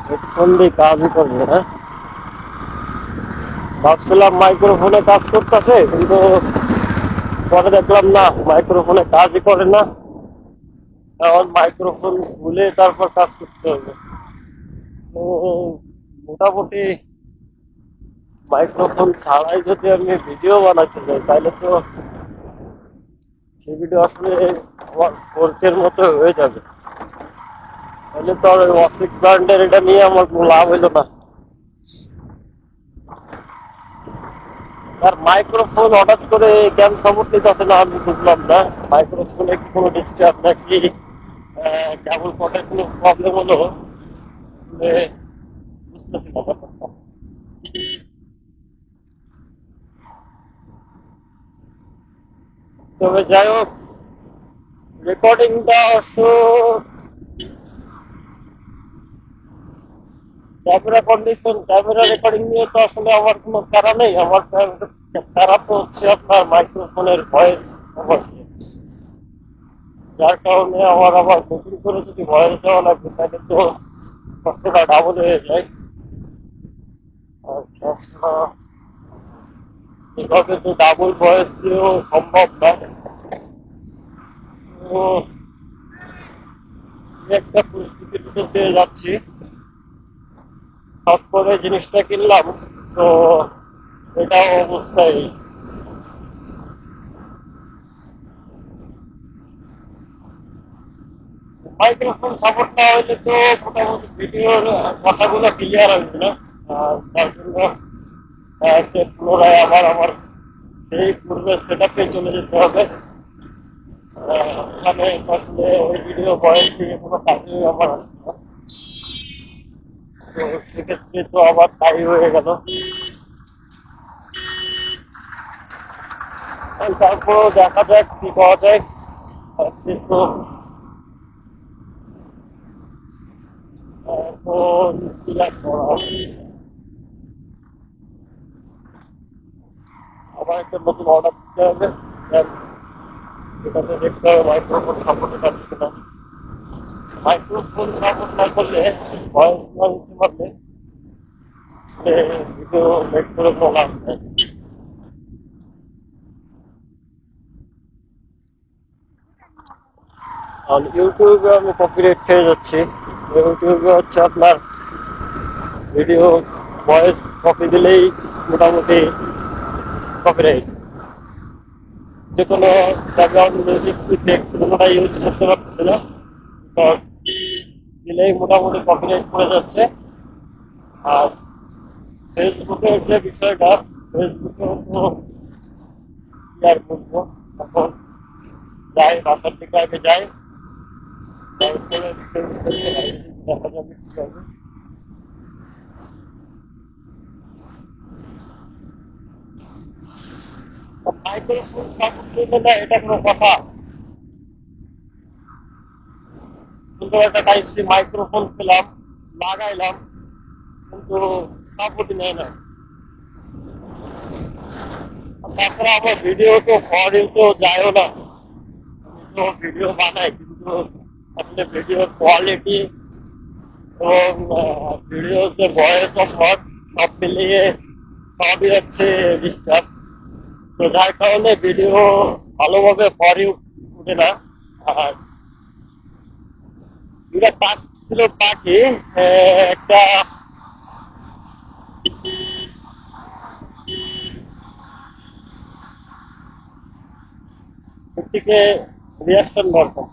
Headphone দিয়ে কাজই করবে না। ভাবছিলাম মাইক্রোফোনে কাজ করতেছে, কিন্তু পরে দেখলাম না, মাইক্রোফোনে কাজই করে না। এখন মাইক্রোফোন খুলে তারপর কাজ করতে হবে। তো মোটামুটি মাইক্রোফোন ছাড়াই যদি আমি ভিডিও বানাতে যাই, তাহলে তো সেই ভিডিও আসলে আমার ফোরকের মতো হয়ে যাবে। তাহলে তো আর ওয়াসিক ব্র্যান্ডের এটা নিয়ে আমার কোনো লাভ হইলো না। আর মাইক্রোফোন হঠাৎ করে কেন সাপোর্ট নিতেছে না আমি বুঝলাম না। মাইক্রোফোনে কি কোনো ডিস্টার্ব নাকি কেবল পটের কোনো প্রবলেম হলো, বুঝতেছি না ব্যাপারটা। তবে যাই হোক, রেকর্ডিংটা অবশ্য ক্যামেরা কন্ডিশন, ক্যামেরা রেকর্ডিং নিয়ে তো আসলে আমার কোনো প্যারা নেই। আমার প্যারা তো হচ্ছে আপনার মাইক্রোফোনের ভয়েস ওভার, যার কারণে আমার আবার নতুন করে যদি ভয়েস দেওয়া লাগবে তাহলে তো কষ্টটা ডাবল হয়ে যায়। আর তাছাড়া এভাবে তো ডাবল ভয়েস দিয়েও সম্ভব না। তো একটা পরিস্থিতির ভিতর দিয়ে যাচ্ছি। শখ করে জিনিসটা কিনলাম, তো এটাও অবস্থায়। মাইক্রোফোন সাপোর্ট না হইলে তো মোটামুটি ভিডিওর কথাগুলো ক্লিয়ার আসবে না। তার জন্য সে পুনরায় আমার সেই পূর্বের সেট আপে চলে যেতে হবে। ওখানে আসলে ওই ভিডিও ভয়েস থেকে কোনো কাজে আমার আসবে না। তো সেক্ষেত্রে তো আবার তাই হয়ে গেল। তারপরেও দেখা যাক কি পাওয়া যায়। সে তো এখন কি আর করা, আবার একটা নতুন অর্ডার দিতে হবে। এটাতে দেখতে হবে মাইক্রোফোন সাপোর্টেড আছে কিনা। মাইক্রোফোন সাপোর্ট না করলে, ভয়েস না দিতে পারলে ভিডিও মেক করে কোনো লাভ নেই। আর ইউটিউবে আমি কপিরাইট খেয়ে যাচ্ছি। ইউটিউবে হচ্ছে আপনার ভিডিও ভয়েস কপি দিলেই মোটামুটি কপিরাইট। যে কোনো ব্যাকগ্রাউন্ড মিউজিক ইফেক্ট কোনোটা ইউজ করতে পারতেছে না, বিকজ দিলেই মোটামুটি কপিরাইট পড়ে যাচ্ছে। আর ফেসবুকের যে বিষয়টা, ফেসবুকে তো কি আর বলবো, এখন যাই বাসার দিকে আগে যাই, তারপরে দেখা যাবে কি হবে। মাইক্রোফোন সাপোর্ট করবে না এটা কোনো কথা? কিন্তু একটা টাইপ সি মাইক্রোফোন পেলাম, লাগাইলাম, কিন্তু সাপোর্টই নেয় না। তাছাড়া আমার ভিডিও তো ফরওয়ার্ডিংতেও যায়ও না। তো ভিডিও বানাই, কিন্তু আসলে ভিডিওর কোয়ালিটি এবং ভিডিও যে ভয়েস অফ ওয়ার্ড সব মিলিয়ে সবই হচ্ছে ডিস্টার্ব। তো যার কারণে ভিডিও ভালোভাবে পরে উঠে না। আর দুটা কাজ ছিল বাকি, একটা থেকে রিয়াকশন দরকার।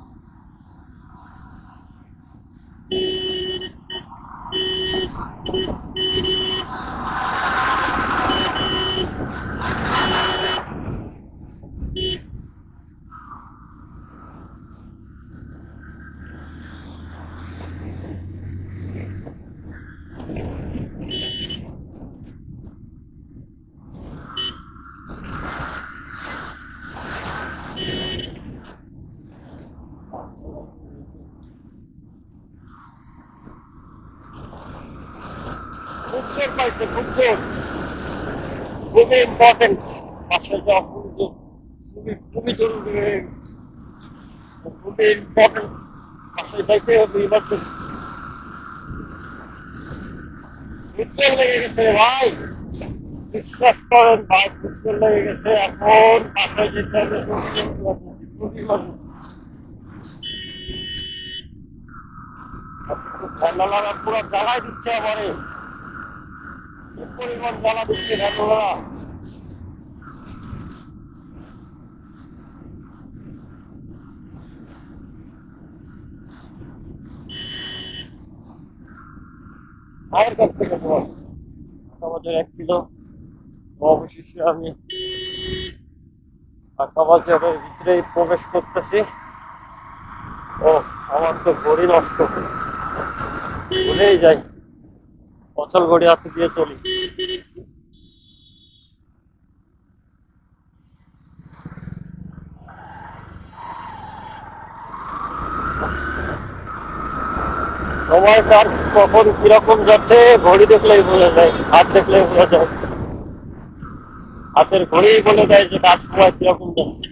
খুব জোর পাইছে, খুব জোর, খুবই ইম্পর্টেন্ট। আসলে যখন খুবই খুবই জরুরি হয়ে গেছে, খুবই ইম্পর্টেন্ট। আসলে যাইতে হবে এবার। উজ্জ্বল লেগে গেছে ভাই, বিশ্বাস করেন ভাই, উজ্জ্বল লেগে গেছে। এখন বাসায় যেতে হবে, ঠান্ডা লাগা পুরো জ্বালাই দিচ্ছে আমারে, কি পরিমাণ জ্বালা দিচ্ছে ঠান্ডা লাগা। মায়ের কাছ থেকে বল কাঁচাবাজার 1 কিলো। অবশেষে আমি কাঁচাবাজারের ভিতরেই প্রবেশ করতেছি। ও, আমার তো ঘড়ি নষ্ট, ভুলেই যাই, অচল ঘড়ি হাতে দিয়ে চলি। সময় কার কখন কিরকম যাচ্ছে ঘড়ি দেখলেই বোঝা যায়, হাত দেখলেই বোঝা যায়। হাতের ঘড়ি বলে দেয় যে তার সময় কিরকম যাচ্ছে।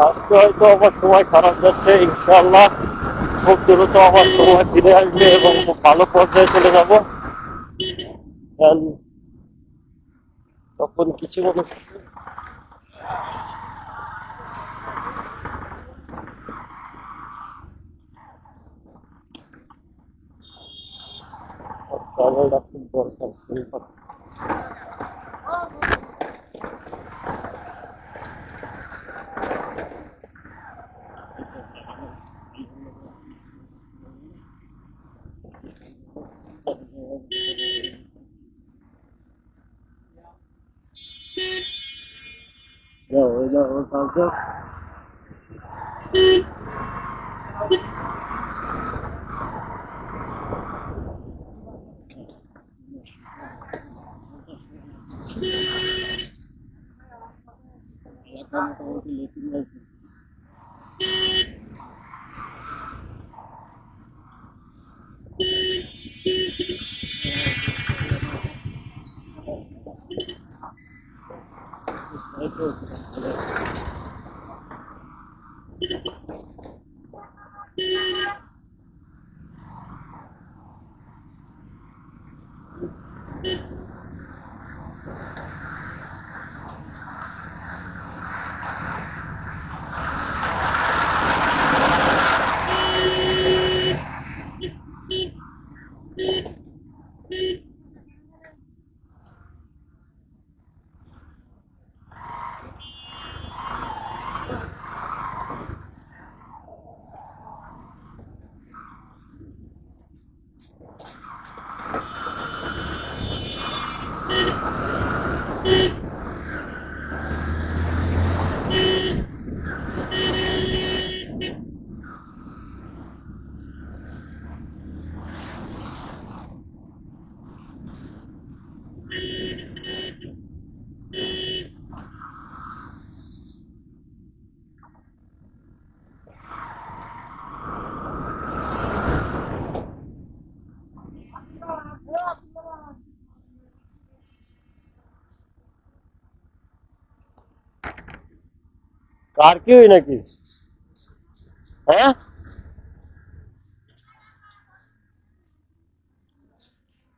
আজকে হয়তো আমার সময় খারাপ যাচ্ছে, ইনশাআল্লাহ খুব দ্রুত আমার সময় ফিরে আসবে এবং খুব ভালো পর্যায়ে চলে যাব। তখন কিছু মানুষ ট্রাভেলটা খুব দরকার সিলভার। মোটামুটি লেটিং আছে। কার কি হই নাকি? হ্যাঁ,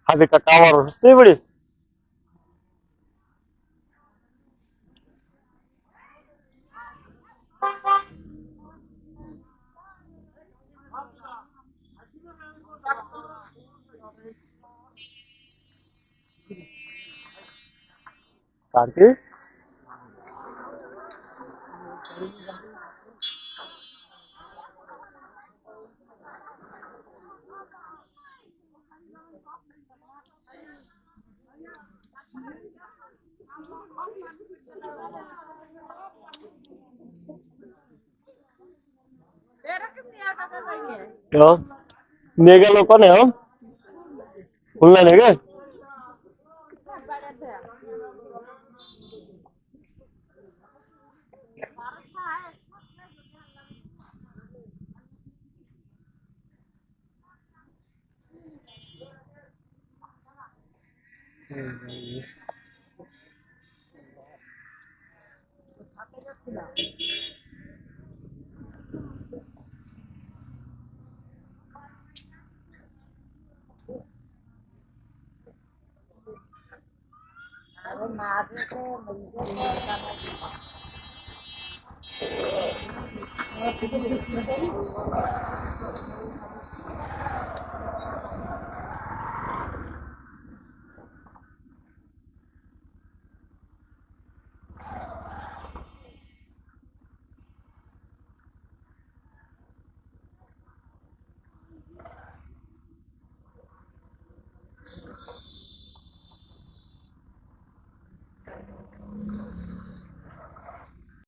হাতে কাটা আমার বুঝতেই পারি। কার কি? কেউ নিয়ে গেল কোনে? খুলনা নাকি? अरे माझं तो म्हणजे